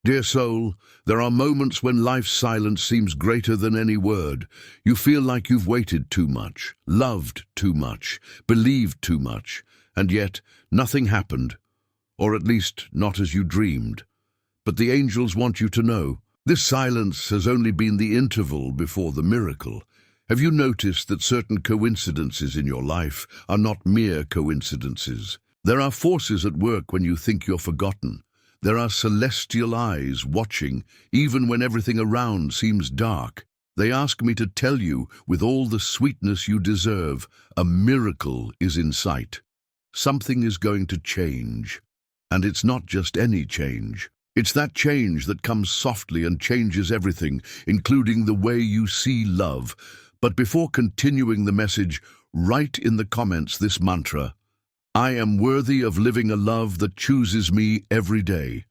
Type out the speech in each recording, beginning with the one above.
Dear soul, there are moments when life's silence seems greater than any word. You feel like you've waited too much, loved too much, believed too much, and yet nothing happened, or at least not as you dreamed. But the angels want you to know, this silence has only been the interval before the miracle. Have you noticed that certain coincidences in your life are not mere coincidences? There are forces at work when you think you're forgotten. There are celestial eyes watching, even when everything around seems dark. They ask me to tell you, with all the sweetness you deserve, a miracle is in sight. Something is going to change. And it's not just any change. It's that change that comes softly and changes everything, including the way you see love. But before continuing the message, write in the comments this mantra: I am worthy of living a love that chooses me every day.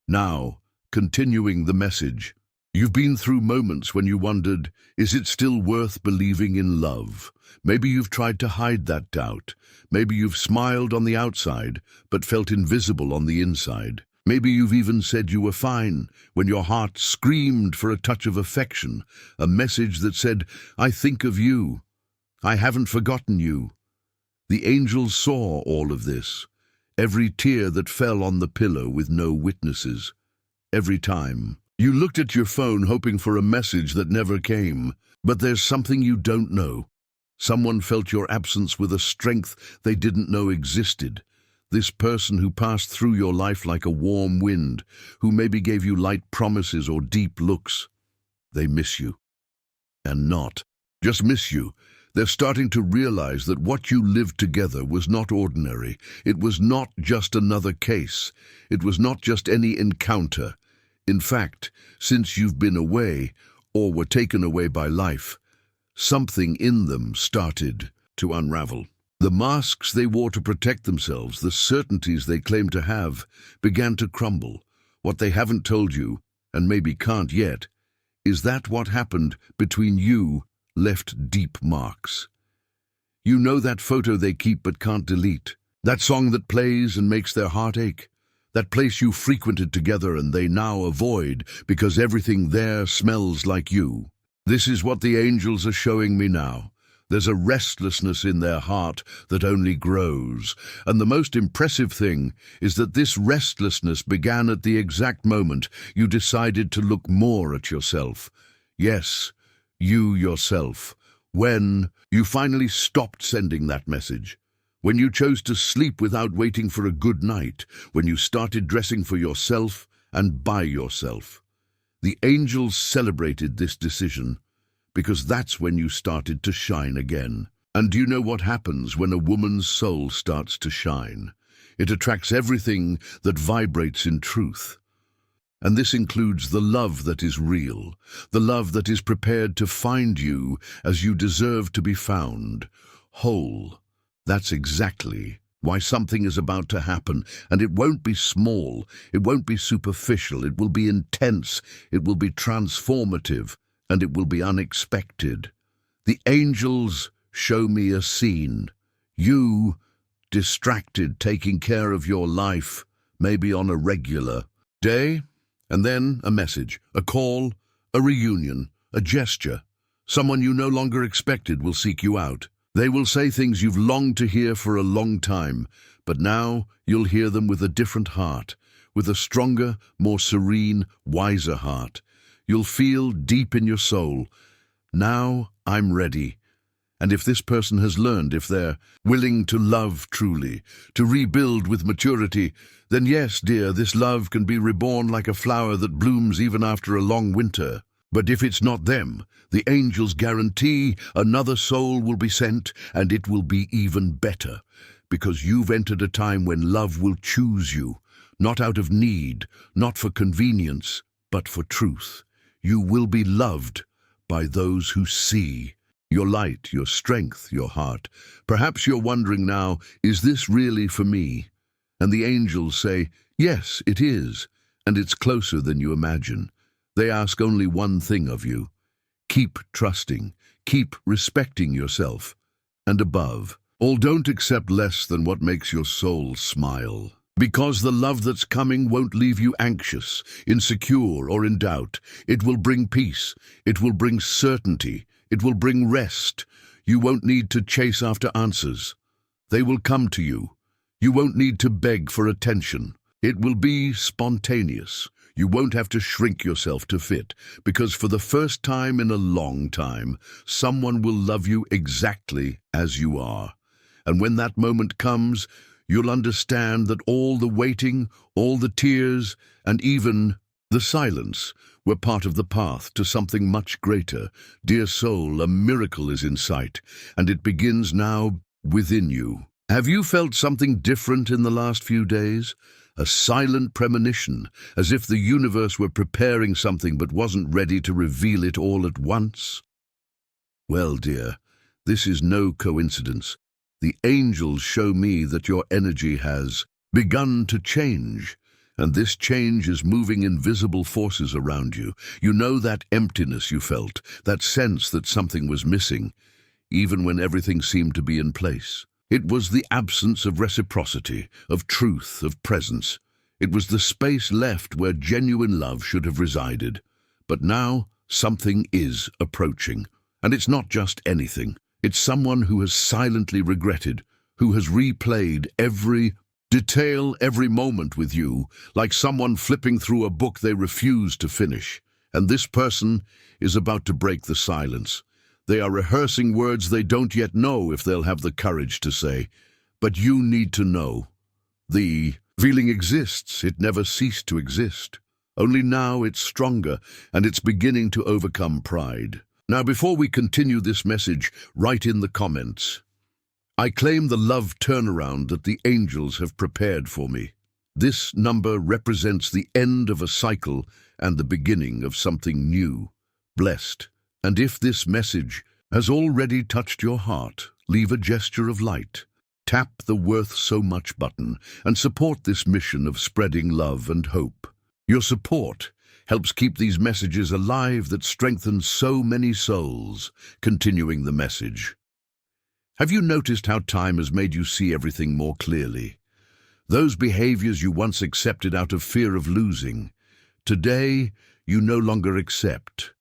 Now, continuing the message. You've been through moments when you wondered, is it still worth believing in love? Maybe you've tried to hide that doubt. Maybe you've smiled on the outside, but felt invisible on the inside. Maybe you've even said you were fine, when your heart screamed for a touch of affection, a message that said, I think of you. I haven't forgotten you. The angels saw all of this, every tear that fell on the pillow with no witnesses. Every time. You looked at your phone hoping for a message that never came, but there's something you don't know. Someone felt your absence with a strength they didn't know existed. This person who passed through your life like a warm wind, who maybe gave you light promises or deep looks. They miss you. And not just miss you. They're starting to realize that what you lived together was not ordinary. It was not just another case. It was not just any encounter. In fact, since you've been away, or were taken away by life, something in them started to unravel. The masks they wore to protect themselves, the certainties they claimed to have, began to crumble. What they haven't told you, and maybe can't yet, is that what happened between you left deep marks. You know that photo they keep but can't delete, that song that plays and makes their heart ache, that place you frequented together and they now avoid because everything there smells like you. This is what the angels are showing me now. There's a restlessness in their heart that only grows, and the most impressive thing is that this restlessness began at the exact moment you decided to look more at yourself. Yes, you yourself, when you finally stopped sending that message, when you chose to sleep without waiting for a good night, when you started dressing for yourself and by yourself. The angels celebrated this decision because that's when you started to shine again. And do you know what happens when a woman's soul starts to shine? It attracts everything that vibrates in truth. And this includes the love that is real, the love that is prepared to find you as you deserve to be found, whole. That's exactly why something is about to happen, and it won't be small, it won't be superficial, it will be intense, it will be transformative, and it will be unexpected. The angels show me a scene. You, distracted, taking care of your life, maybe on a regular day. And then a message, a call, a reunion, a gesture. Someone you no longer expected will seek you out. They will say things you've longed to hear for a long time, but now you'll hear them with a different heart, with a stronger, more serene, wiser heart. You'll feel deep in your soul, now I'm ready. And if this person has learned, if they're willing to love truly, to rebuild with maturity, then yes, dear, this love can be reborn like a flower that blooms even after a long winter. But if it's not them, the angels guarantee another soul will be sent, and it will be even better, because you've entered a time when love will choose you, not out of need, not for convenience, but for truth. You will be loved by those who see your light, your strength, your heart. Perhaps you're wondering now, is this really for me? And the angels say, yes, it is, and it's closer than you imagine. They ask only one thing of you. Keep trusting, keep respecting yourself, and above all, don't accept less than what makes your soul smile. Because the love that's coming won't leave you anxious, insecure, or in doubt. It will bring peace. It will bring certainty. It will bring rest. You won't need to chase after answers. They will come to you. You won't need to beg for attention. It will be spontaneous. You won't have to shrink yourself to fit, because for the first time in a long time, someone will love you exactly as you are. And when that moment comes, you'll understand that all the waiting, all the tears, and even the silence were part of the path to something much greater. Dear soul, a miracle is in sight, and it begins now within you. Have you felt something different in the last few days? A silent premonition, as if the universe were preparing something but wasn't ready to reveal it all at once? Well, dear, this is no coincidence. The angels show me that your energy has begun to change, and this change is moving invisible forces around you. You know that emptiness you felt, that sense that something was missing, even when everything seemed to be in place. It was the absence of reciprocity, of truth, of presence. It was the space left where genuine love should have resided. But now something is approaching, and it's not just anything. It's someone who has silently regretted, who has replayed every detail, every moment with you, like someone flipping through a book they refuse to finish. And this person is about to break the silence. They are rehearsing words they don't yet know if they'll have the courage to say. But you need to know. The feeling exists. It never ceased to exist. Only now it's stronger, and it's beginning to overcome pride. Now, before we continue this message, write in the comments, I claim the love turnaround that the angels have prepared for me. This number represents the end of a cycle and the beginning of something new. Blessed. And if this message has already touched your heart, leave a gesture of light. Tap the Worth So Much button and support this mission of spreading love and hope. Your support helps keep these messages alive that strengthen so many souls. Continuing the message. Have you noticed how time has made you see everything more clearly? Those behaviors you once accepted out of fear of losing, today you no longer accept.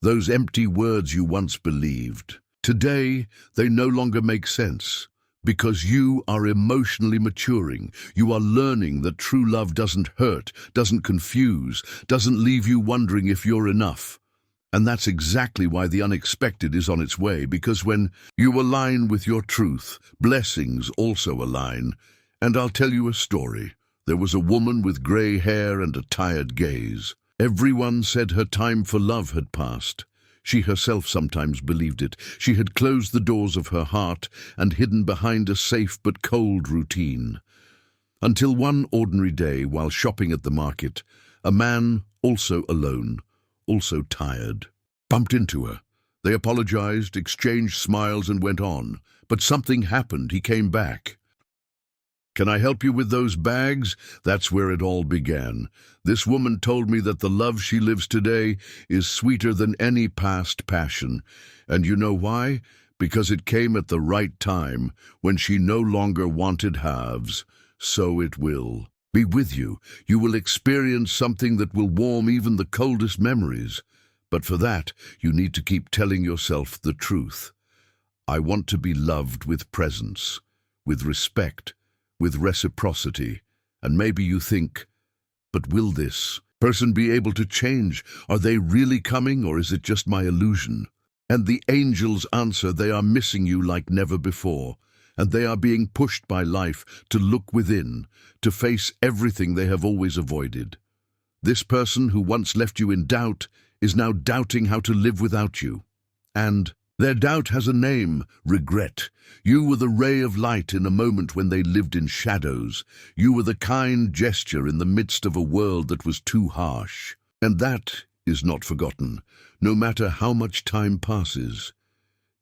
Those empty words you once believed, today they no longer make sense, because you are emotionally maturing. You are learning that true love doesn't hurt, doesn't confuse, doesn't leave you wondering if you're enough. And that's exactly why the unexpected is on its way, because when you align with your truth, blessings also align. And I'll tell you a story. There was a woman with gray hair and a tired gaze. Everyone said her time for love had passed. She herself sometimes believed it. She had closed the doors of her heart and hidden behind a safe but cold routine. Until one ordinary day, while shopping at the market, a man, also alone, also tired, bumped into her. They apologized, exchanged smiles, and went on. But something happened. He came back. Can I help you with those bags? That's where it all began. This woman told me that the love she lives today is sweeter than any past passion. And you know why? Because it came at the right time, when she no longer wanted halves. So it will be with you. You will experience something that will warm even the coldest memories. But for that, you need to keep telling yourself the truth. I want to be loved with presence, with respect, with reciprocity. And maybe you think, but will this person be able to change? Are they really coming, or is it just my illusion? And the angels answer, they are missing you like never before, and they are being pushed by life to look within, to face everything they have always avoided. This person who once left you in doubt is now doubting how to live without you. And their doubt has a name: regret. You were the ray of light in a moment when they lived in shadows. You were the kind gesture in the midst of a world that was too harsh. And that is not forgotten, no matter how much time passes.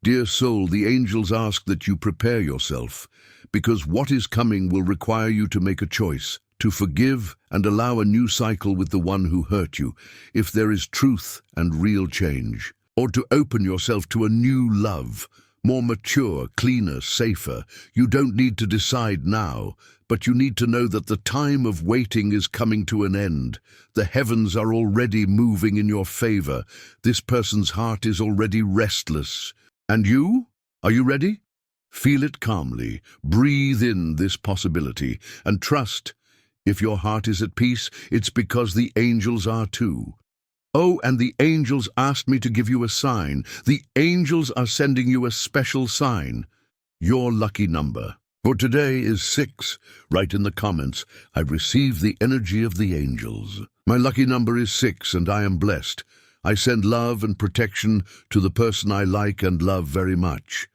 Dear soul, the angels ask that you prepare yourself, because what is coming will require you to make a choice, to forgive and allow a new cycle with the one who hurt you, if there is truth and real change. Or to open yourself to a new love, more mature, cleaner, safer. You don't need to decide now, but you need to know that the time of waiting is coming to an end. The heavens are already moving in your favor. This person's heart is already restless. And you? Are you ready? Feel it calmly. Breathe in this possibility and trust. If your heart is at peace, it's because the angels are too. Oh, and the angels asked me to give you a sign. The angels are sending you a special sign. Your lucky number for today is 6. Write in the comments, I receive the energy of the angels. My lucky number is 6 and I am blessed. I send love and protection to the person I like and love very much.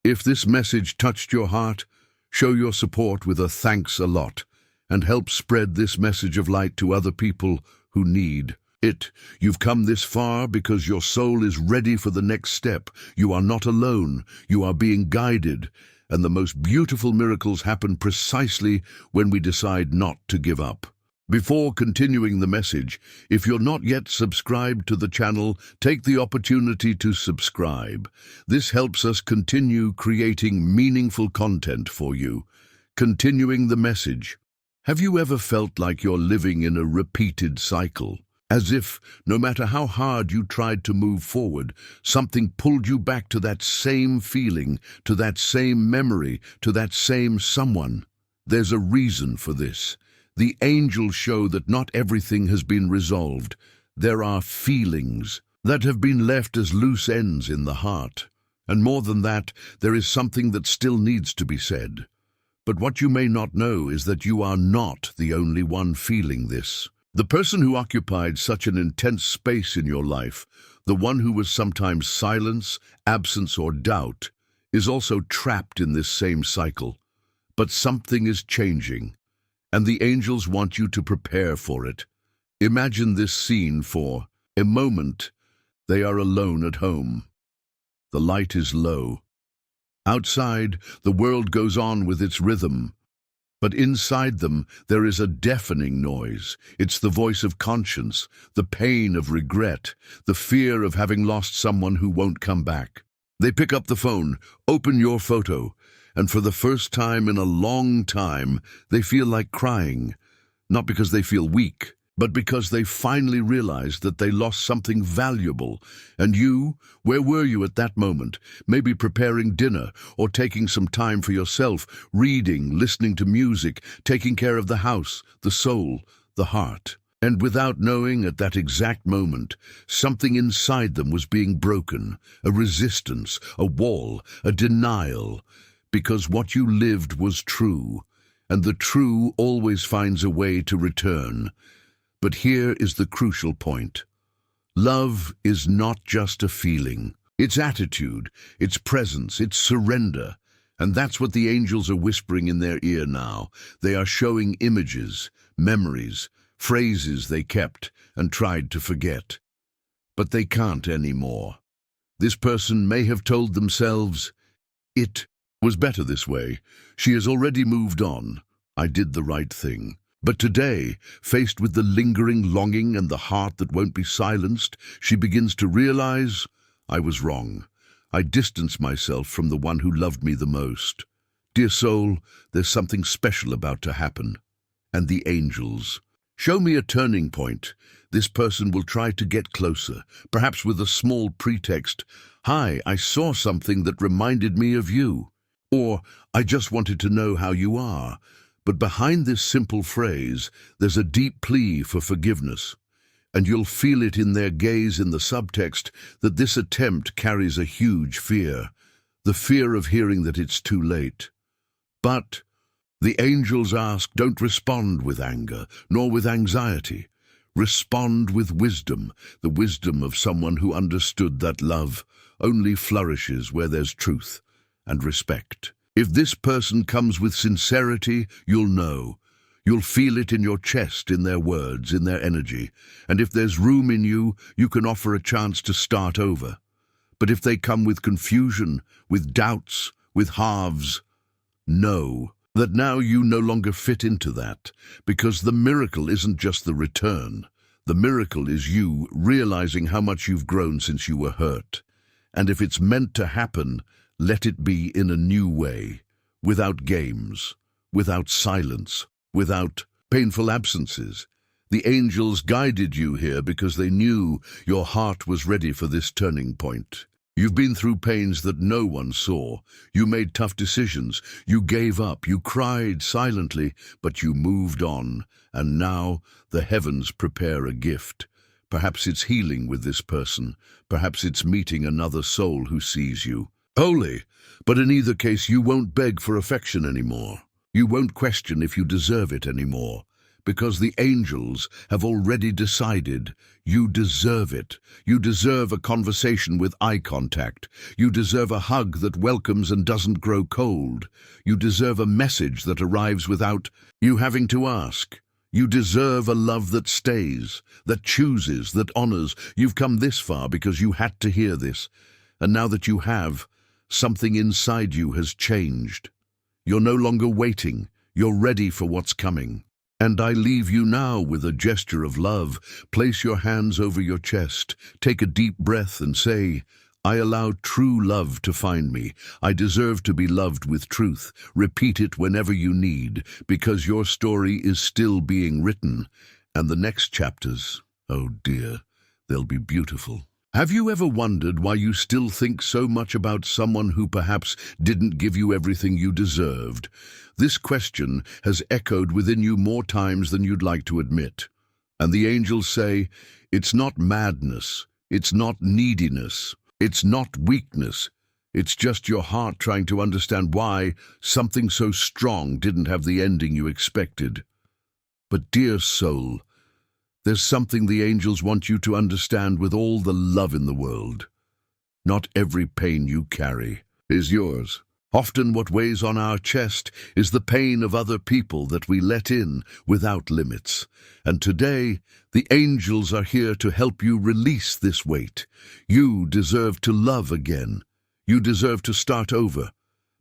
If this message touched your heart, show your support with a thanks a lot and help spread this message of light to other people who need it. You've come this far because your soul is ready for the next step. You are not alone. You are being guided. And the most beautiful miracles happen precisely when we decide not to give up. Before continuing the message, if you're not yet subscribed to the channel, take the opportunity to subscribe. This helps us continue creating meaningful content for you. Continuing the message. Have you ever felt like you're living in a repeated cycle? As if, no matter how hard you tried to move forward, something pulled you back to that same feeling, to that same memory, to that same someone. There's a reason for this. The angels show that not everything has been resolved. There are feelings that have been left as loose ends in the heart. And more than that, there is something that still needs to be said. But what you may not know is that you are not the only one feeling this. The person who occupied such an intense space in your life, the one who was sometimes silence, absence, or doubt, is also trapped in this same cycle. But something is changing, and the angels want you to prepare for it. Imagine this scene for a moment. They are alone at home. The light is low. Outside, the world goes on with its rhythm. But inside them, there is a deafening noise. It's the voice of conscience, the pain of regret, the fear of having lost someone who won't come back. They pick up the phone, open your photo, and for the first time in a long time, they feel like crying. Not because they feel weak, but because they finally realized that they lost something valuable. And you, where were you at that moment? Maybe preparing dinner or taking some time for yourself, reading, listening to music, taking care of the house, the soul, the heart. And without knowing at that exact moment, something inside them was being broken, a resistance, a wall, a denial, because what you lived was true, and the true always finds a way to return. But here is the crucial point. Love is not just a feeling. It's attitude, it's presence, it's surrender. And that's what the angels are whispering in their ear now. They are showing images, memories, phrases they kept and tried to forget. But they can't anymore. This person may have told themselves, it was better this way. She has already moved on. I did the right thing. But today, faced with the lingering longing and the heart that won't be silenced, she begins to realize, I was wrong. I distanced myself from the one who loved me the most. Dear soul, there's something special about to happen. And the angels. Show me a turning point. This person will try to get closer, perhaps with a small pretext. Hi, I saw something that reminded me of you. Or, I just wanted to know how you are. But behind this simple phrase, there's a deep plea for forgiveness. And you'll feel it in their gaze in the subtext that this attempt carries a huge fear. The fear of hearing that it's too late. But the angels ask, don't respond with anger, nor with anxiety. Respond with wisdom, the wisdom of someone who understood that love only flourishes where there's truth and respect. If this person comes with sincerity, you'll know. You'll feel it in your chest, in their words, in their energy. And if there's room in you, you can offer a chance to start over. But if they come with confusion, with doubts, with halves, know that now you no longer fit into that, because the miracle isn't just the return. The miracle is you realizing how much you've grown since you were hurt. And if it's meant to happen, Let it be in a new way, without games, without silence, without painful absences. The angels guided you here because they knew your heart was ready for this turning point. You've been through pains that no one saw. You made tough decisions. You gave up. You cried silently, but you moved on. And now the heavens prepare a gift. Perhaps it's healing with this person. Perhaps it's meeting another soul who sees you. Holy, but in either case you won't beg for affection anymore. You won't question if you deserve it anymore, because the angels have already decided you deserve it. You deserve a conversation with eye contact. You deserve a hug that welcomes and doesn't grow cold. You deserve a message that arrives without you having to ask. You deserve a love that stays, that chooses, that honors. You've come this far because you had to hear this, and now that you have, something inside you has changed. You're no longer waiting. You're ready for what's coming. And I leave you now with a gesture of love. Place your hands over your chest. Take a deep breath and say, I allow true love to find me. I deserve to be loved with truth. Repeat it whenever you need, because your story is still being written. And the next chapters, oh dear, they'll be beautiful. Have you ever wondered why you still think so much about someone who perhaps didn't give you everything you deserved? This question has echoed within you more times than you'd like to admit. And the angels say, it's not madness, it's not neediness, it's not weakness. It's just your heart trying to understand why something so strong didn't have the ending you expected. But dear soul, there's something the angels want you to understand with all the love in the world. Not every pain you carry is yours. Often what weighs on our chest is the pain of other people that we let in without limits. And today, the angels are here to help you release this weight. You deserve to love again. You deserve to start over.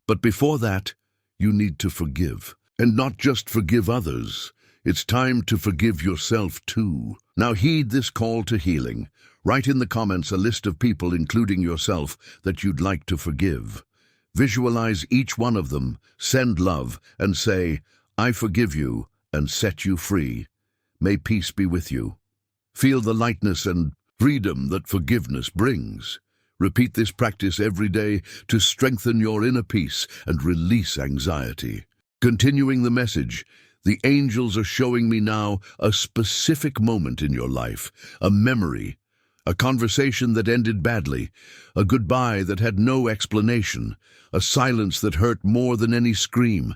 But before that, you need to forgive. And not just forgive others. It's time to forgive yourself too. Now heed this call to healing. Write in the comments a list of people, including yourself, that you'd like to forgive. Visualize each one of them, send love, and say, I forgive you and set you free. May peace be with you. Feel the lightness and freedom that forgiveness brings. Repeat this practice every day to strengthen your inner peace and release anxiety. Continuing the message, the angels are showing me now a specific moment in your life, a memory, a conversation that ended badly, a goodbye that had no explanation, a silence that hurt more than any scream.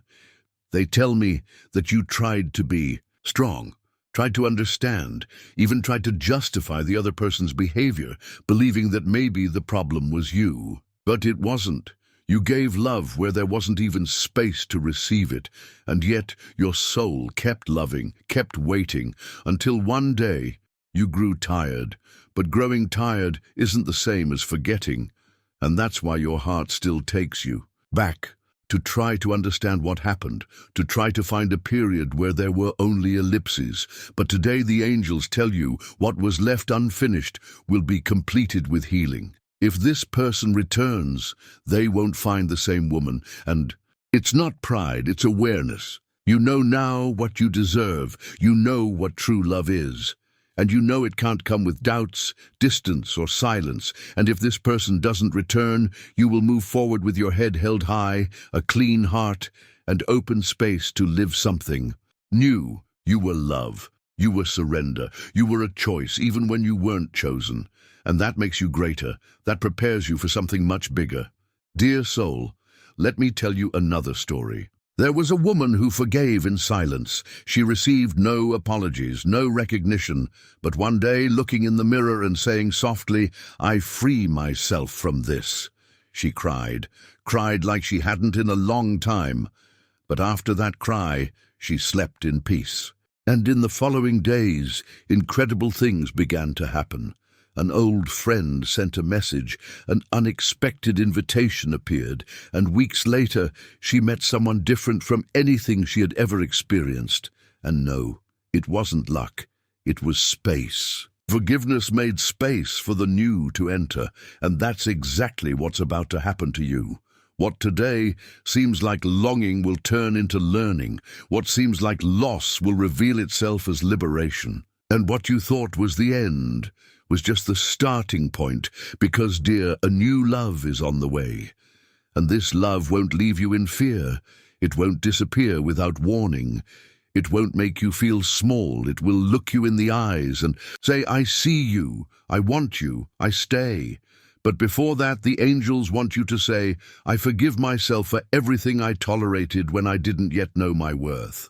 They tell me that you tried to be strong, tried to understand, even tried to justify the other person's behavior, believing that maybe the problem was you. But it wasn't. You gave love where there wasn't even space to receive it, and yet your soul kept loving, kept waiting, until one day you grew tired. But growing tired isn't the same as forgetting, and that's why your heart still takes you back to try to understand what happened, to try to find a period where there were only ellipses. But today the angels tell you what was left unfinished will be completed with healing. If this person returns, they won't find the same woman. And it's not pride, it's awareness. You know now what you deserve. You know what true love is. And you know it can't come with doubts, distance, or silence. And if this person doesn't return, you will move forward with your head held high, a clean heart, and open space to live something new. You were love. You were surrender. You were a choice, even when you weren't chosen. And that makes you greater. That prepares you for something much bigger. Dear soul, let me tell you another story. There was a woman who forgave in silence. She received no apologies, no recognition. But one day, looking in the mirror and saying softly, I free myself from this, she cried like she hadn't in a long time. But after that cry, she slept in peace. And in the following days, incredible things began to happen. An old friend sent a message, an unexpected invitation appeared, and weeks later she met someone different from anything she had ever experienced. And no, it wasn't luck, it was space. Forgiveness made space for the new to enter, and that's exactly what's about to happen to you. What today seems like longing will turn into learning. What seems like loss will reveal itself as liberation. And what you thought was the end was just the starting point, because, dear, a new love is on the way. And this love won't leave you in fear. It won't disappear without warning. It won't make you feel small. It will look you in the eyes and say, I see you, I want you, I stay. But before that, the angels want you to say, I forgive myself for everything I tolerated when I didn't yet know my worth.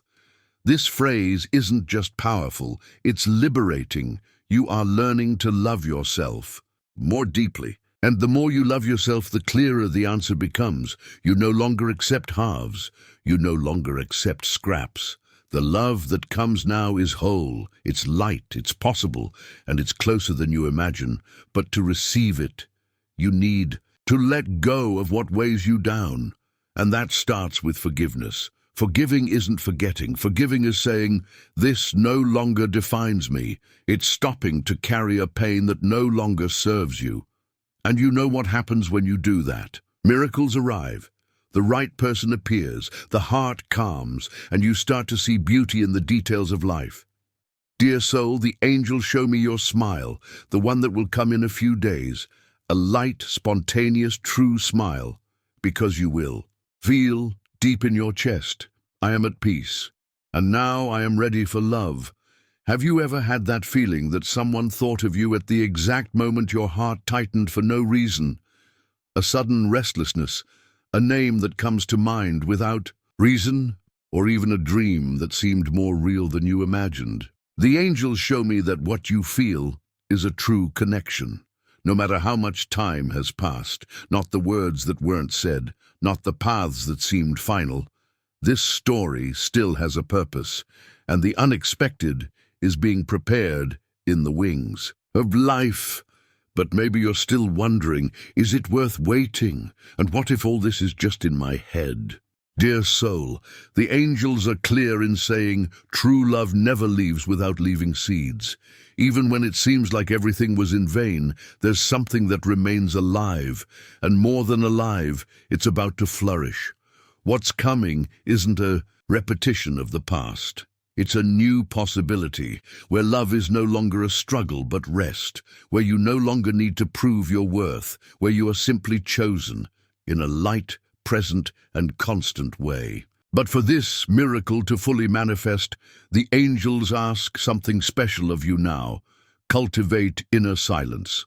This phrase isn't just powerful, it's liberating. You are learning to love yourself more deeply. And the more you love yourself, the clearer the answer becomes. You no longer accept halves. You no longer accept scraps. The love that comes now is whole, it's light, it's possible, and it's closer than you imagine. But to receive it, you need to let go of what weighs you down. And that starts with forgiveness. Forgiving isn't forgetting. Forgiving is saying, this no longer defines me. It's stopping to carry a pain that no longer serves you. And you know what happens when you do that. Miracles arrive. The right person appears, the heart calms, and you start to see beauty in the details of life. Dear soul, the angels show me your smile, the one that will come in a few days. A light, spontaneous, true smile. Because you will. Feel deep in your chest, I am at peace. And now I am ready for love. Have you ever had that feeling that someone thought of you at the exact moment your heart tightened for no reason? A sudden restlessness, a name that comes to mind without reason, or even a dream that seemed more real than you imagined. The angels show me that what you feel is a true connection. No matter how much time has passed, not the words that weren't said, not the paths that seemed final, this story still has a purpose, and the unexpected is being prepared in the wings of life. But maybe you're still wondering, is it worth waiting? And what if all this is just in my head? Dear soul, the angels are clear in saying, true love never leaves without leaving seeds. Even when it seems like everything was in vain, there's something that remains alive. And more than alive, it's about to flourish. What's coming isn't a repetition of the past. It's a new possibility, where love is no longer a struggle but rest, where you no longer need to prove your worth, where you are simply chosen, in a light, present, and constant way. But for this miracle to fully manifest, the angels ask something special of you now. Cultivate inner silence.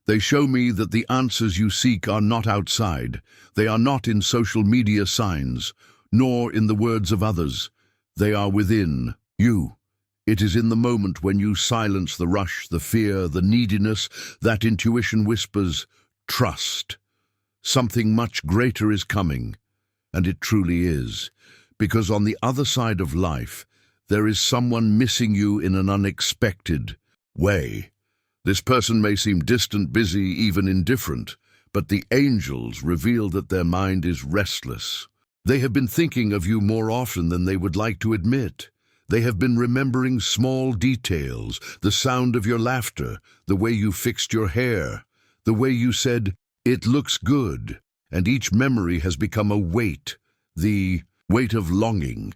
They show me that the answers you seek are not outside. They are not in social media signs, nor in the words of others. They are within you. It is in the moment when you silence the rush, the fear, the neediness, that intuition whispers, trust. Something much greater is coming, and it truly is, because on the other side of life, there is someone missing you in an unexpected way. This person may seem distant, busy, even indifferent, but the angels reveal that their mind is restless. They have been thinking of you more often than they would like to admit. They have been remembering small details, the sound of your laughter, the way you fixed your hair, the way you said, "It looks good," and each memory has become a weight, the weight of longing.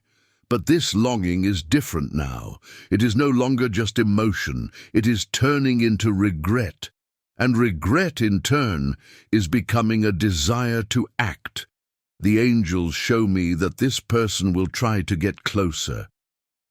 But this longing is different now. It is no longer just emotion. It is turning into regret. And regret, in turn, is becoming a desire to act. The angels show me that this person will try to get closer.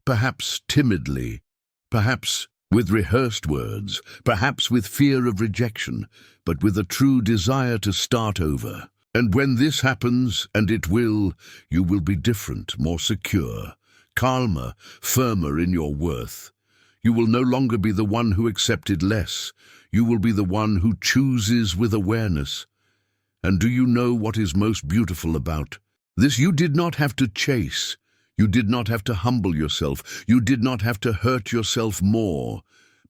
Perhaps timidly, perhaps with rehearsed words, perhaps with fear of rejection, but with a true desire to start over. And when this happens, and it will, you will be different, more secure, calmer, firmer in your worth. You will no longer be the one who accepted less. You will be the one who chooses with awareness. And do you know what is most beautiful about this? You did not have to chase. You did not have to humble yourself. You did not have to hurt yourself more.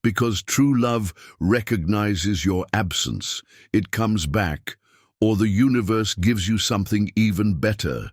Because true love recognizes your absence. It comes back, or the universe gives you something even better.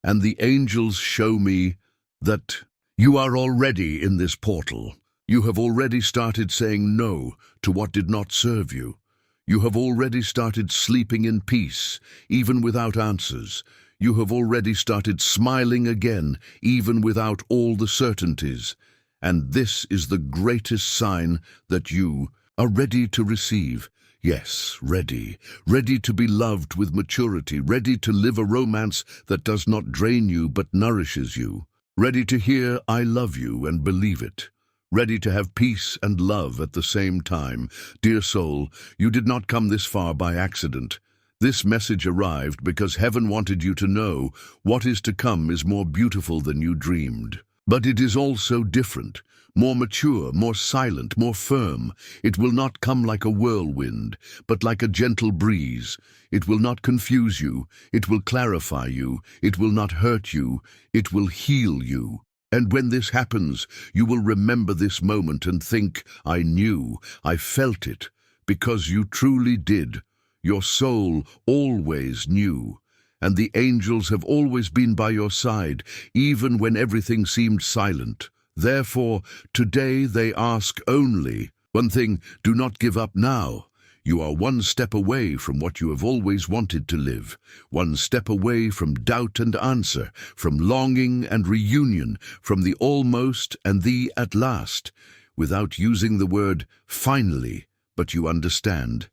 And the angels show me that you are already in this portal. You have already started saying no to what did not serve you. You have already started sleeping in peace, even without answers. You have already started smiling again, even without all the certainties. And this is the greatest sign that you are ready to receive. Yes, ready. Ready to be loved with maturity. Ready to live a romance that does not drain you but nourishes you. Ready to hear "I love you" and believe it. Ready to have peace and love at the same time. Dear soul, you did not come this far by accident. This message arrived because heaven wanted you to know what is to come is more beautiful than you dreamed. But it is also different, more mature, more silent, more firm. It will not come like a whirlwind, but like a gentle breeze. It will not confuse you. It will clarify you. It will not hurt you. It will heal you. And when this happens, you will remember this moment and think, "I knew, I felt it," because you truly did. Your soul always knew, and the angels have always been by your side, even when everything seemed silent. Therefore, today they ask only one thing: do not give up now. You are one step away from what you have always wanted to live, one step away from doubt and answer, from longing and reunion, from the almost and the at last, without using the word finally, but you understand.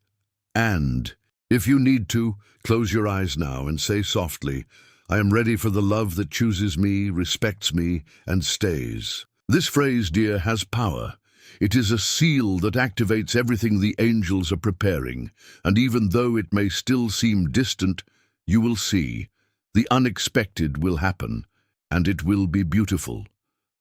And if you need to, close your eyes now and say softly, "I am ready for the love that chooses me, respects me, and stays." This phrase, dear, has power. It is a seal that activates everything the angels are preparing, and even though it may still seem distant, you will see. The unexpected will happen, and it will be beautiful.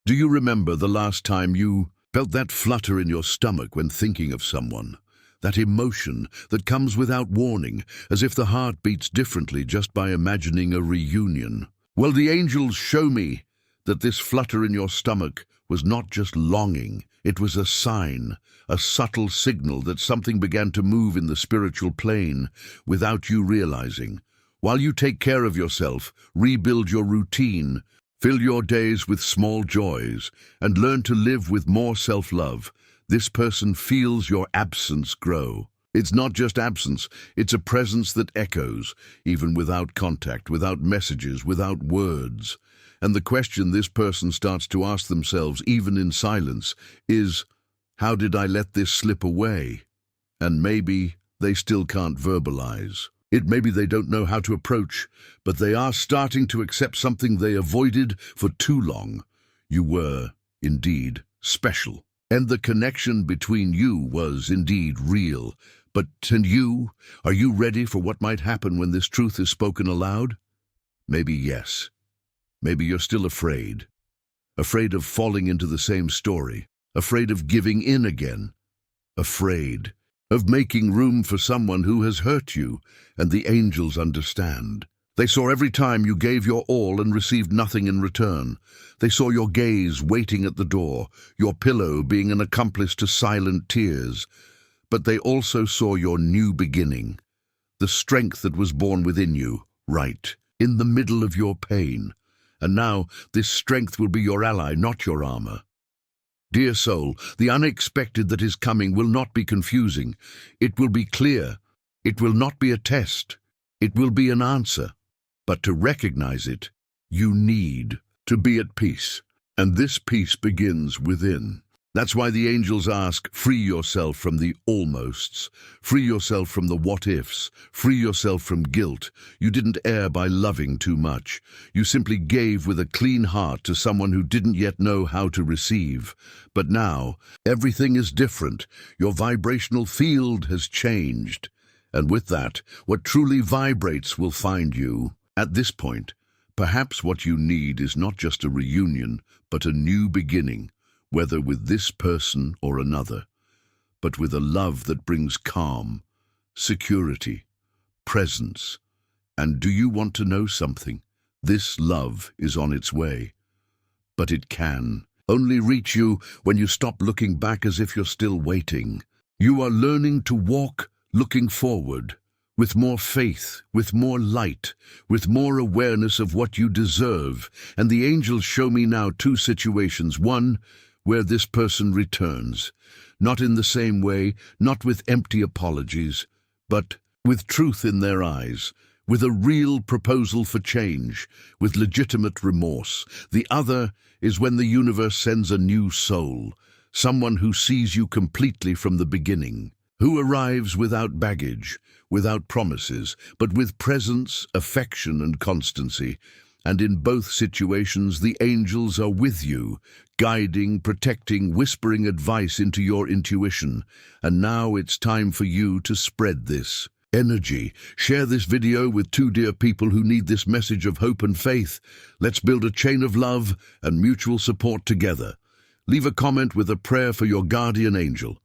Do you remember the last time you felt that flutter in your stomach when thinking of someone? That emotion that comes without warning, as if the heart beats differently just by imagining a reunion. Well, the angels show me that this flutter in your stomach was not just longing. It was a sign, a subtle signal that something began to move in the spiritual plane without you realizing. While you take care of yourself, rebuild your routine, fill your days with small joys, and learn to live with more self-love, this person feels your absence grow. It's not just absence, it's a presence that echoes, even without contact, without messages, without words. And the question this person starts to ask themselves, even in silence, is, how did I let this slip away? And maybe they still can't verbalize. It maybe they don't know how to approach, but they are starting to accept something they avoided for too long. You were, indeed, special. And the connection between you was indeed real. But and you, are you ready for what might happen when this truth is spoken aloud? Maybe yes. Maybe you're still afraid. Afraid of falling into the same story. Afraid of giving in again. Afraid of making room for someone who has hurt you, and the angels understand. They saw every time you gave your all and received nothing in return. They saw your gaze waiting at the door, your pillow being an accomplice to silent tears. But they also saw your new beginning, the strength that was born within you, right, in the middle of your pain. And now this strength will be your ally, not your armor. Dear soul, the unexpected that is coming will not be confusing. It will be clear. It will not be a test. It will be an answer. But to recognize it, you need to be at peace. And this peace begins within. That's why the angels ask, free yourself from the almosts, free yourself from the what-ifs, free yourself from guilt. You didn't err by loving too much. You simply gave with a clean heart to someone who didn't yet know how to receive. But now, everything is different. Your vibrational field has changed. And with that, what truly vibrates will find you. At this point, perhaps what you need is not just a reunion, but a new beginning. Whether with this person or another, but with a love that brings calm, security, presence. And do you want to know something? This love is on its way, but it can only reach you when you stop looking back as if you're still waiting. You are learning to walk looking forward, with more faith, with more light, with more awareness of what you deserve. And the angels show me now two situations. One, where this person returns, not in the same way, not with empty apologies, but with truth in their eyes, with a real proposal for change, with legitimate remorse. The other is when the universe sends a new soul, someone who sees you completely from the beginning, who arrives without baggage, without promises, but with presence, affection, and constancy. And in both situations, the angels are with you, guiding, protecting, whispering advice into your intuition. And now it's time for you to spread this energy. Share this video with two dear people who need this message of hope and faith. Let's build a chain of love and mutual support together. Leave a comment with a prayer for your guardian angel,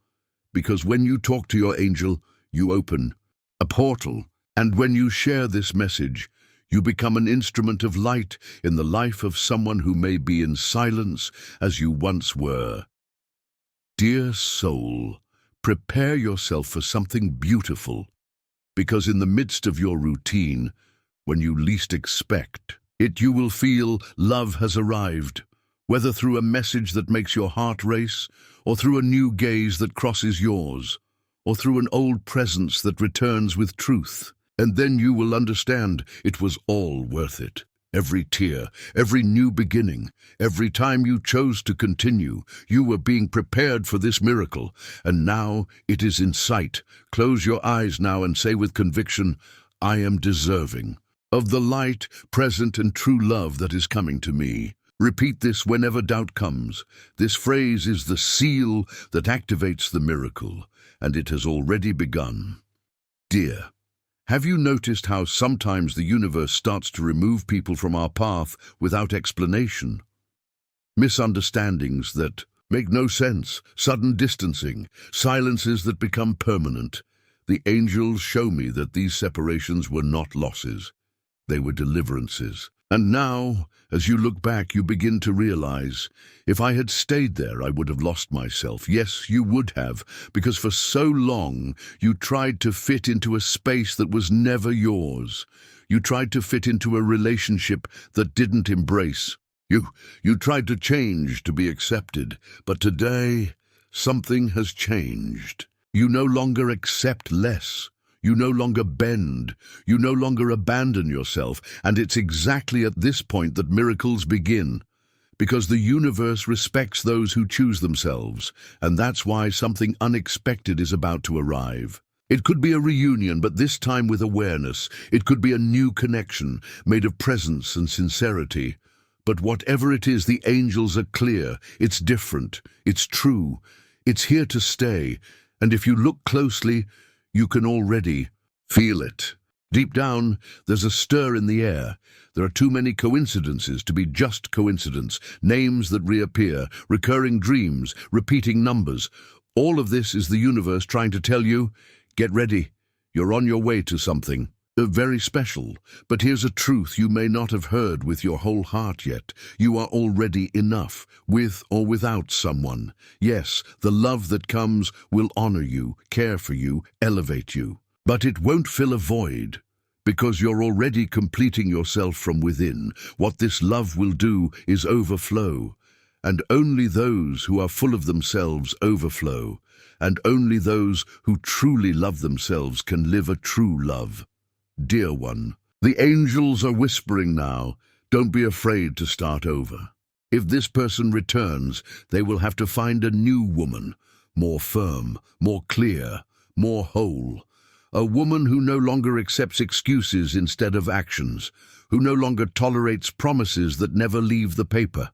because when you talk to your angel, you open a portal. And when you share this message, you become an instrument of light in the life of someone who may be in silence as you once were. Dear soul, prepare yourself for something beautiful, because in the midst of your routine, when you least expect it, you will feel love has arrived, whether through a message that makes your heart race, or through a new gaze that crosses yours, or through an old presence that returns with truth. And then you will understand it was all worth it. Every tear, every new beginning, every time you chose to continue, you were being prepared for this miracle. And now it is in sight. Close your eyes now and say with conviction, I am deserving of the light, present, and true love that is coming to me. Repeat this whenever doubt comes. This phrase is the seal that activates the miracle, and it has already begun. Dear, have you noticed how sometimes the universe starts to remove people from our path without explanation? Misunderstandings that make no sense, sudden distancing, silences that become permanent. The angels show me that these separations were not losses. They were deliverances. And now, as you look back, you begin to realize, if I had stayed there, I would have lost myself. Yes, you would have, because for so long you tried to fit into a space that was never yours. You tried to fit into a relationship that didn't embrace. You tried to change to be accepted, but today something has changed. You no longer accept less. You no longer bend, you no longer abandon yourself, and it's exactly at this point that miracles begin, because the universe respects those who choose themselves, and that's why something unexpected is about to arrive. It could be a reunion, but this time with awareness. It could be a new connection, made of presence and sincerity. But whatever it is, the angels are clear. It's different, it's true, it's here to stay, and if you look closely, you can already feel it. Deep down, there's a stir in the air. There are too many coincidences to be just coincidence, names that reappear, recurring dreams, repeating numbers. All of this is the universe trying to tell you, get ready, you're on your way to something. Very special, but here's a truth you may not have heard with your whole heart yet. You are already enough, with or without someone. Yes, the love that comes will honor you, care for you, elevate you. But it won't fill a void, because you're already completing yourself from within. What this love will do is overflow, and only those who are full of themselves overflow, and only those who truly love themselves can live a true love. Dear one, the angels are whispering now, don't be afraid to start over. If this person returns, they will have to find a new woman, more firm, more clear, more whole. A woman who no longer accepts excuses instead of actions, who no longer tolerates promises that never leave the paper.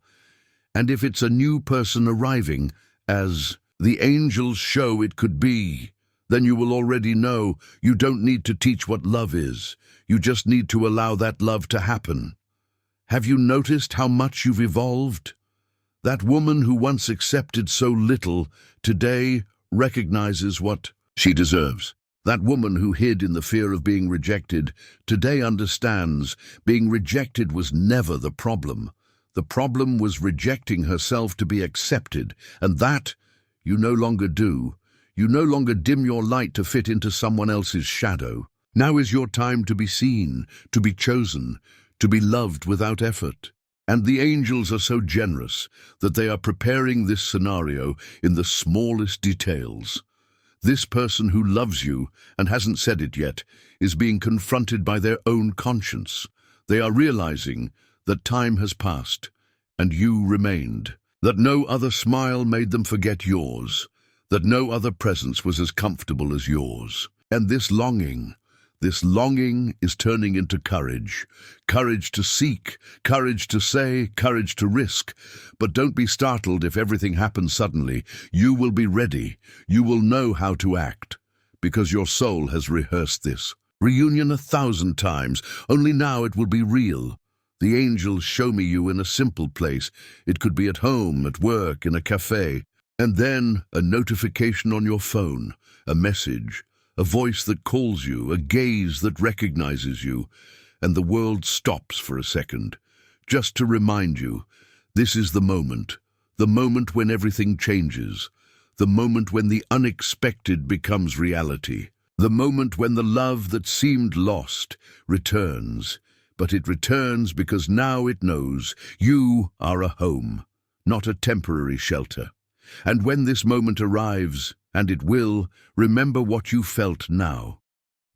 And if it's a new person arriving, as the angels show it could be, then you will already know you don't need to teach what love is. You just need to allow that love to happen. Have you noticed how much you've evolved? That woman who once accepted so little, today recognizes what she deserves. That woman who hid in the fear of being rejected, today understands being rejected was never the problem. The problem was rejecting herself to be accepted, and that you no longer do. You no longer dim your light to fit into someone else's shadow. Now is your time to be seen, to be chosen, to be loved without effort. And the angels are so generous that they are preparing this scenario in the smallest details. This person who loves you and hasn't said it yet is being confronted by their own conscience. They are realizing that time has passed and you remained, that no other smile made them forget yours, that no other presence was as comfortable as yours. And this longing is turning into courage. Courage to seek, courage to say, courage to risk. But don't be startled if everything happens suddenly. You will be ready. You will know how to act, because your soul has rehearsed this reunion 1,000 times. Only now it will be real. The angels show me you in a simple place. It could be at home, at work, in a cafe. And then a notification on your phone, a message, a voice that calls you, a gaze that recognizes you, and the world stops for a second, just to remind you, this is the moment when everything changes, the moment when the unexpected becomes reality, the moment when the love that seemed lost returns, but it returns because now it knows you are a home, not a temporary shelter. And when this moment arrives, and it will, remember what you felt now.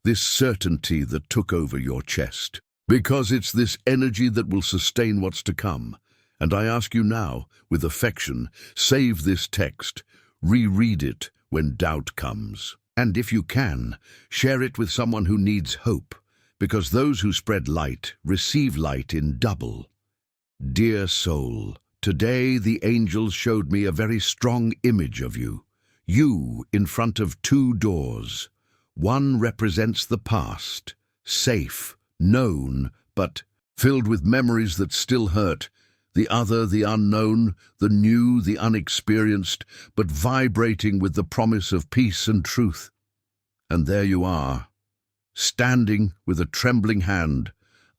This certainty that took over your chest. Because it's this energy that will sustain what's to come. And I ask you now, with affection, save this text. Reread it when doubt comes. And if you can, share it with someone who needs hope. Because those who spread light receive light in double. Dear soul, today the angels showed me a very strong image of you. You in front of 2 doors. One represents the past, safe, known, but filled with memories that still hurt. The other, the unknown, the new, the unexperienced, but vibrating with the promise of peace and truth. And there you are, standing with a trembling hand,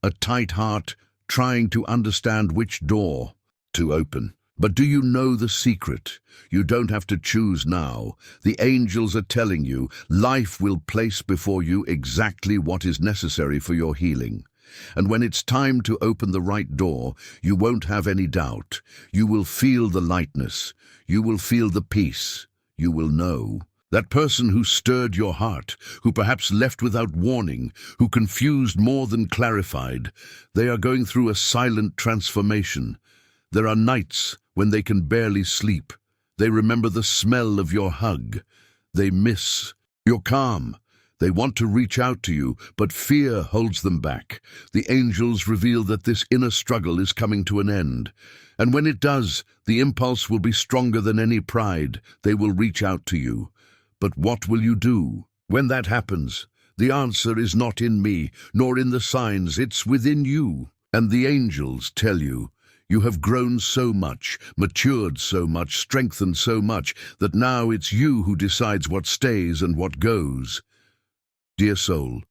a tight heart, trying to understand which door to open. But do you know the secret? You don't have to choose now. The angels are telling you life will place before you exactly what is necessary for your healing. And when it's time to open the right door, you won't have any doubt. You will feel the lightness. You will feel the peace. You will know. That person who stirred your heart, who perhaps left without warning, who confused more than clarified, they are going through a silent transformation. There are nights when they can barely sleep. They remember the smell of your hug. They miss your calm. They want to reach out to you, but fear holds them back. The angels reveal that this inner struggle is coming to an end. And when it does, the impulse will be stronger than any pride. They will reach out to you. But what will you do when that happens? The answer is not in me, nor in the signs. It's within you. And the angels tell you, you have grown so much, matured so much, strengthened so much, that now it's you who decides what stays and what goes. Dear soul,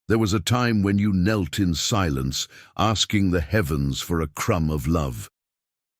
there was a time when you knelt in silence, asking the heavens for a crumb of love.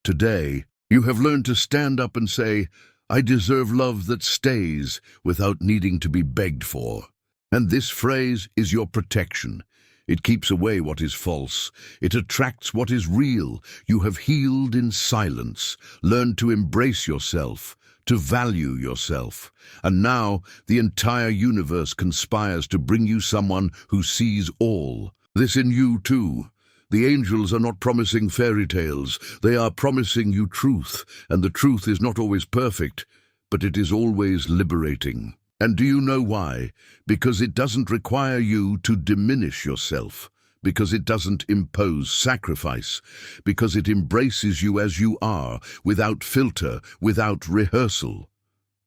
Today, you have learned to stand up and say, I deserve love that stays without needing to be begged for. And this phrase is your protection. It keeps away what is false. It attracts what is real. You have healed in silence, learned to embrace yourself, to value yourself. And now the entire universe conspires to bring you someone who sees all. This in you too. The angels are not promising fairy tales. They are promising you truth. And the truth is not always perfect, but it is always liberating. And do you know why? Because it doesn't require you to diminish yourself, because it doesn't impose sacrifice, because it embraces you as you are, without filter, without rehearsal.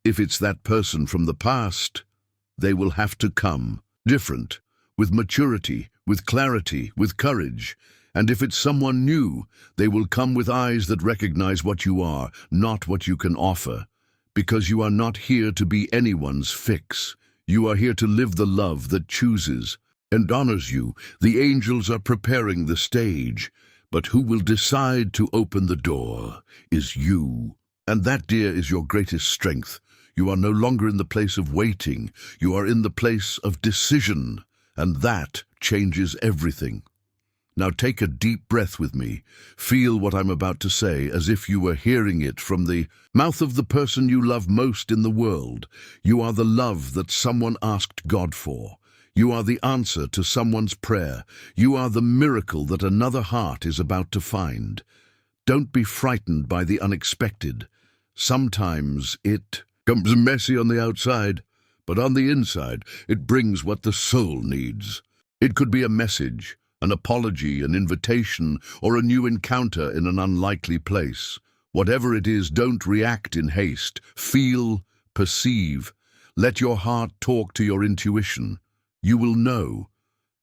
If it's that person from the past, they will have to come, different, with maturity, with clarity, with courage. And if it's someone new, they will come with eyes that recognize what you are, not what you can offer. Because you are not here to be anyone's fix. You are here to live the love that chooses and honors you. The angels are preparing the stage, but who will decide to open the door is you. And that, dear, is your greatest strength. You are no longer in the place of waiting. You are in the place of decision, and that changes everything. Now take a deep breath with me. Feel what I'm about to say as if you were hearing it from the mouth of the person you love most in the world. You are the love that someone asked God for. You are the answer to someone's prayer. You are the miracle that another heart is about to find. Don't be frightened by the unexpected. Sometimes it comes messy on the outside, but on the inside, it brings what the soul needs. It could be a message, an apology, an invitation, or a new encounter in an unlikely place. Whatever it is, don't react in haste. Feel, perceive. Let your heart talk to your intuition. You will know.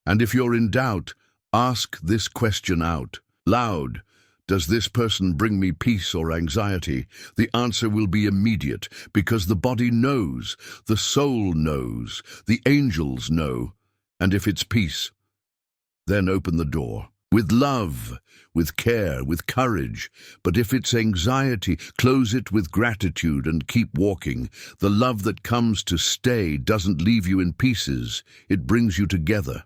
And if you're in doubt, ask this question out loud. Does this person bring me peace or anxiety? The answer will be immediate, because the body knows, the soul knows, the angels know. And if it's peace, then open the door. With love, with care, with courage. But if it's anxiety, close it with gratitude and keep walking. The love that comes to stay doesn't leave you in pieces. It brings you together.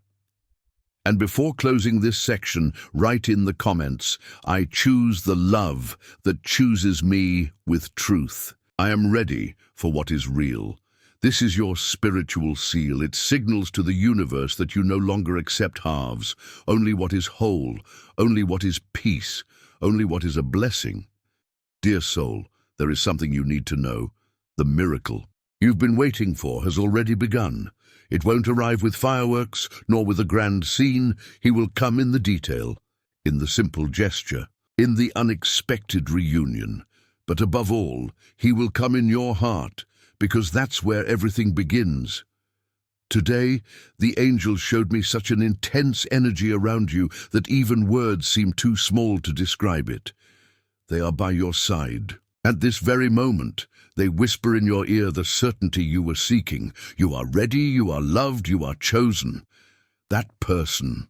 And before closing this section, write in the comments, I choose the love that chooses me with truth. I am ready for what is real. This is your spiritual seal. It signals to the universe that you no longer accept halves, only what is whole, only what is peace, only what is a blessing. Dear soul, there is something you need to know. The miracle you've been waiting for has already begun. It won't arrive with fireworks, nor with a grand scene. He will come in the detail, in the simple gesture, in the unexpected reunion. But above all, he will come in your heart, because that's where everything begins. Today, the angels showed me such an intense energy around you that even words seem too small to describe it. They are by your side. At this very moment, they whisper in your ear the certainty you were seeking. You are ready, you are loved, you are chosen. That person,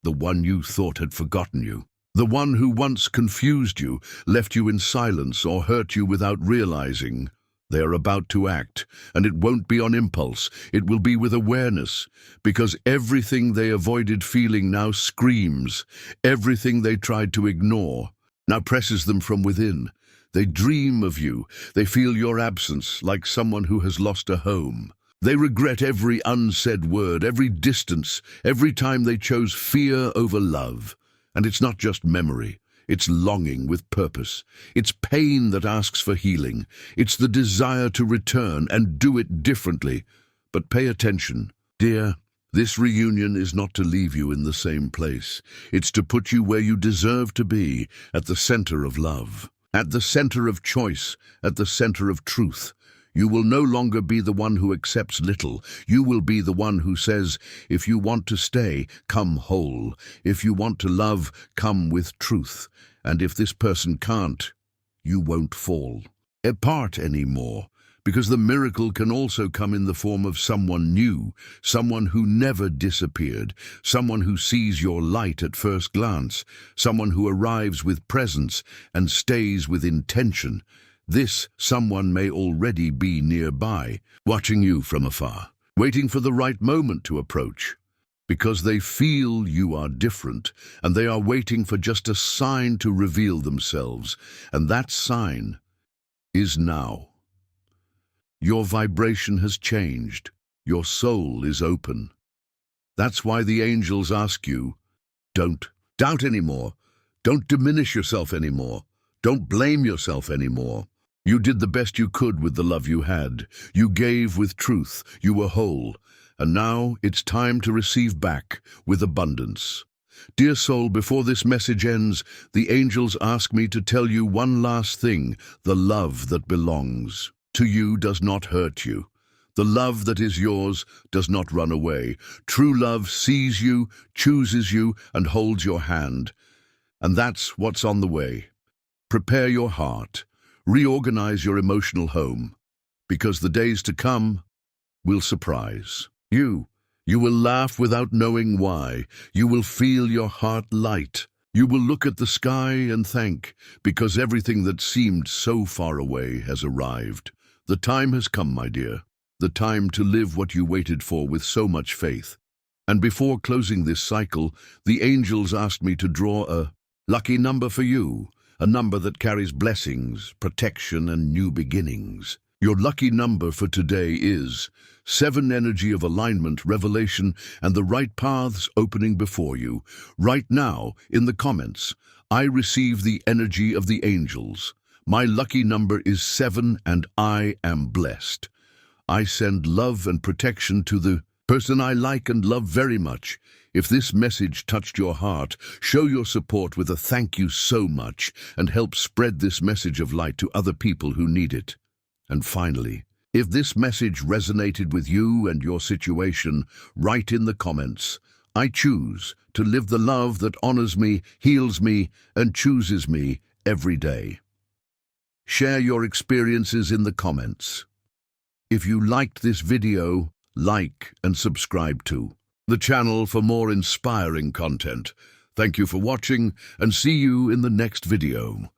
the one you thought had forgotten you, the one who once confused you, left you in silence, or hurt you without realizing, they are about to act, and it won't be on impulse. It will be with awareness, because everything they avoided feeling now screams. Everything they tried to ignore now presses them from within. They dream of you. They feel your absence like someone who has lost a home. They regret every unsaid word, every distance, every time they chose fear over love. And it's not just memory. It's longing with purpose. It's pain that asks for healing. It's the desire to return and do it differently. But pay attention, dear. This reunion is not to leave you in the same place. It's to put you where you deserve to be, at the center of love. At the center of choice, at the center of truth. You will no longer be the one who accepts little. You will be the one who says, if you want to stay, come whole. If you want to love, come with truth. And if this person can't, you won't fall apart anymore. Because the miracle can also come in the form of someone new, someone who never disappeared, someone who sees your light at first glance, someone who arrives with presence and stays with intention. This someone may already be nearby, watching you from afar, waiting for the right moment to approach. Because they feel you are different, and they are waiting for just a sign to reveal themselves, and that sign is now. Your vibration has changed. Your soul is open. That's why the angels ask you, don't doubt anymore. Don't diminish yourself anymore. Don't blame yourself anymore. You did the best you could with the love you had. You gave with truth. You were whole. And now it's time to receive back with abundance. Dear soul, before this message ends, the angels ask me to tell you one last thing. The love that belongs to you does not hurt you. The love that is yours does not run away. True love sees you, chooses you, and holds your hand. And that's what's on the way. Prepare your heart. Reorganize your emotional home. Because the days to come will surprise you. You will laugh without knowing why. You will feel your heart light. You will look at the sky and thank, because everything that seemed so far away has arrived. The time has come, my dear. The time to live what you waited for with so much faith. And before closing this cycle, the angels asked me to draw a lucky number for you, a number that carries blessings, protection, and new beginnings. Your lucky number for today is 7, energy of alignment, revelation, and the right paths opening before you. Right now, in the comments, I receive the energy of the angels. My lucky number is 7 and I am blessed. I send love and protection to the person I like and love very much. If this message touched your heart, show your support with a thank you so much and help spread this message of light to other people who need it. And finally, if this message resonated with you and your situation, write in the comments, I choose to live the love that honors me, heals me, and chooses me every day. Share your experiences in the comments. If you liked this video, like and subscribe to the channel for more inspiring content. Thank you for watching and see you in the next video.